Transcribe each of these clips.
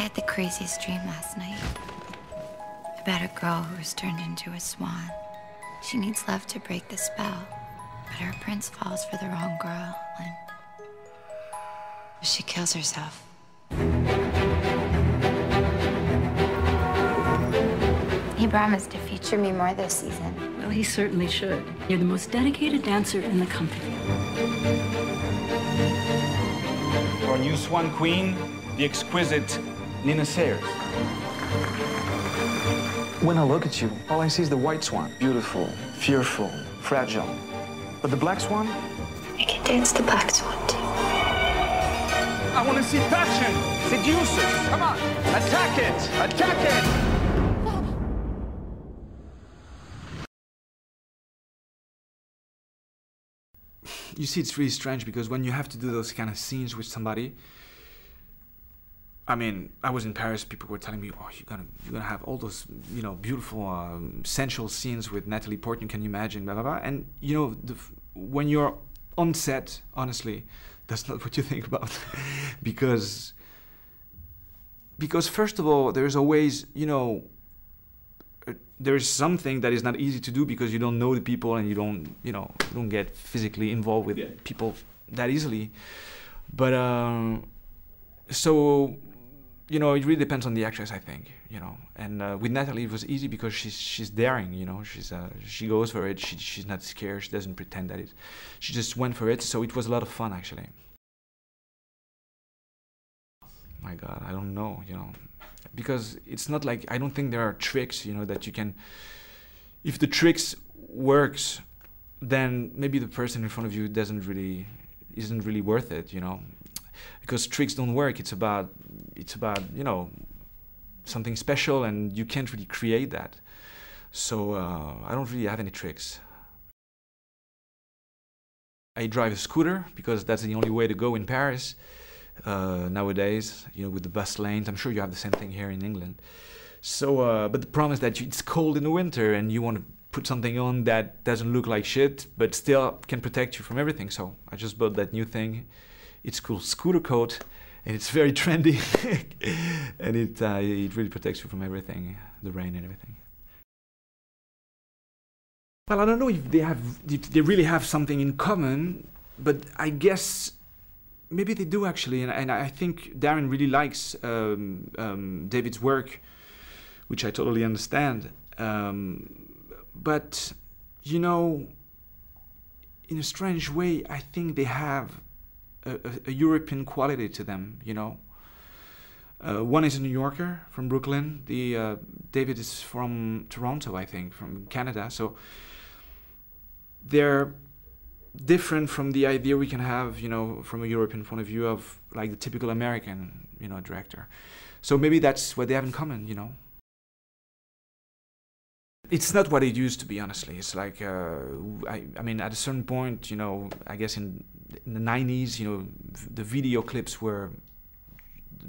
I had the craziest dream last night about a girl who was turned into a swan. She needs love to break the spell, but her prince falls for the wrong girl, and she kills herself. He promised to feature me more this season. Well, he certainly should. You're the most dedicated dancer in the company. Our new swan queen, the exquisite Nina Sayers. When I look at you, all I see is the white swan. Beautiful, fearful, fragile. But the black swan? I can dance the Black Swan, too. I want to see passion, seduce it. Come on, attack it, attack it. You see, it's really strange because when you have to do those kind of scenes with somebody, I mean, I was in Paris, people were telling me, oh, you're gonna have all those, you know, beautiful, sensual scenes with Natalie Portman, can you imagine, blah, blah, blah. And, you know, when you're on set, honestly, that's not what you think about. because first of all, there's always, you know, there's something that is not easy to do because you don't know the people and you don't, you know, you don't get physically involved with people that easily. But, so, you know, it really depends on the actress, I think, you know. And with Natalie, it was easy because she's daring, you know. She goes for it. She's not scared. She doesn't pretend that she just went for it. So it was a lot of fun, actually. My God, I don't know, you know, because it's not like, I don't think there are tricks, you know, that you can. If the tricks works, then maybe the person in front of you isn't really worth it, you know. Because tricks don't work. It's about, you know, something special, and you can't really create that. So I don't really have any tricks. I drive a scooter because that's the only way to go in Paris nowadays. You know, with the bus lanes. I'm sure you have the same thing here in England. So, but the problem is that it's cold in the winter, and you want to put something on that doesn't look like shit, but still can protect you from everything. So I just bought that new thing. It's called scooter coat, and it's very trendy, and it really protects you from everything, the rain and everything. Well, I don't know if they really have something in common, but I guess maybe they do actually, and I think Darren really likes David's work, which I totally understand. But you know, in a strange way, I think they have a European quality to them, you know. One is a New Yorker from Brooklyn. David is from Toronto, I think, from Canada. So they're different from the idea we can have, you know, from a European point of view of like the typical American, you know, director. So maybe that's what they have in common, you know. It's not what it used to be, honestly. It's like, I mean, at a certain point, you know, I guess in the 90s, you know, the video clips were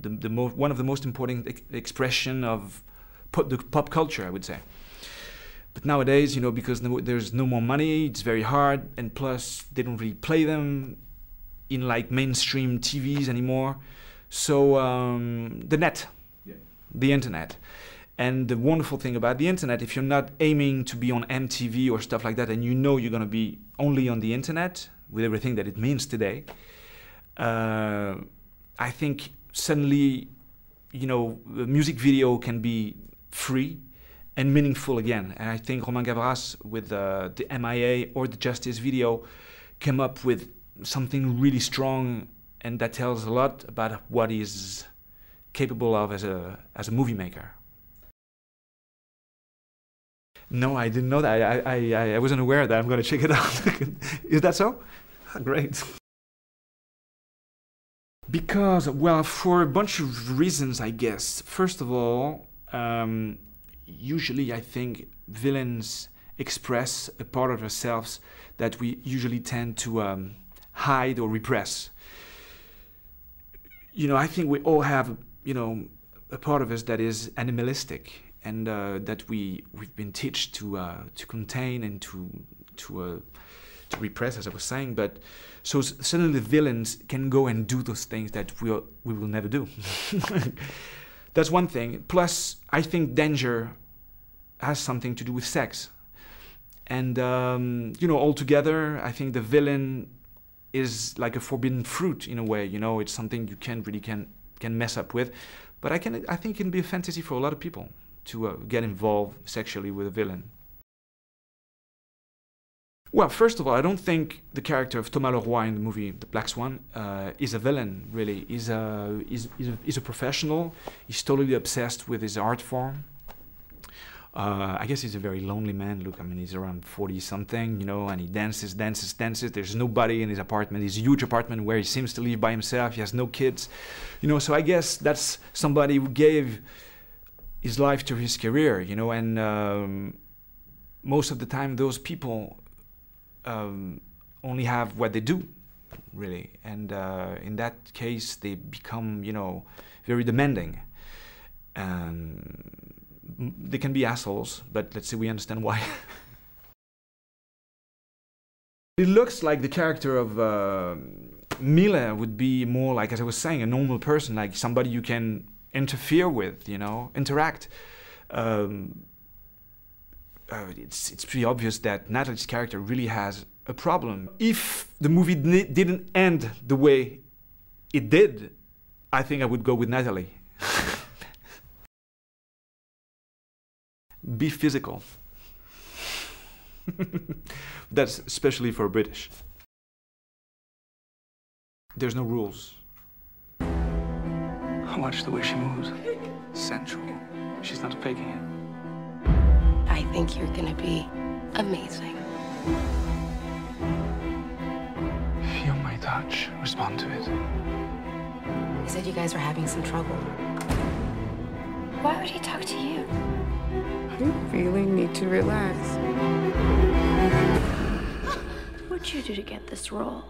one of the most important expression of the pop culture, I would say. But nowadays, you know, because there's no more money, it's very hard, and plus they don't really play them in like mainstream TVs anymore. So the net, the internet. And the wonderful thing about the internet, if you're not aiming to be on MTV or stuff like that, and you know you're going to be only on the internet with everything that it means today, I think suddenly, you know, a music video can be free and meaningful again. And I think Romain Gavras with the MIA or the Justice video came up with something really strong, and that tells a lot about what he's capable of as a movie maker. No, I didn't know that. I wasn't aware of that. I'm going to check it out. Is that so? Great. Because, well, for a bunch of reasons, I guess. First of all, usually I think villains express a part of ourselves that we usually tend to hide or repress. You know, I think we all have, you know, a part of us that is animalistic, and that we've been taught to contain and to repress, as I was saying. But so suddenly the villains can go and do those things that we will never do. That's one thing. Plus, I think danger has something to do with sex. And, you know, altogether, I think the villain is like a forbidden fruit in a way, you know, it's something you can't really can mess up with. But I think it can be a fantasy for a lot of people to get involved sexually with a villain. Well, first of all, I don't think the character of Thomas Leroy in the movie The Black Swan is a villain, really. He's a professional. He's totally obsessed with his art form. I guess he's a very lonely man. Look, I mean, he's around 40-something, you know, and he dances. There's nobody in his apartment, his huge apartment where he seems to live by himself. He has no kids, you know, so I guess that's somebody who gave his life to his career, you know, and most of the time those people only have what they do, really, and in that case they become, you know, very demanding. They can be assholes, but let's say we understand why. It looks like the character of Mila would be more like, as I was saying, a normal person, like somebody you can interfere with, you know, interact. It's pretty obvious that Natalie's character really has a problem. If the movie didn't end the way it did, I think I would go with Natalie. Be physical. That's especially for British. There's no rules. Watch the way she moves. Sensual. She's not faking it. I think you're gonna be amazing. Feel my touch. Respond to it. He said you guys were having some trouble. Why would he talk to you? You really need to relax. What'd you do to get this role?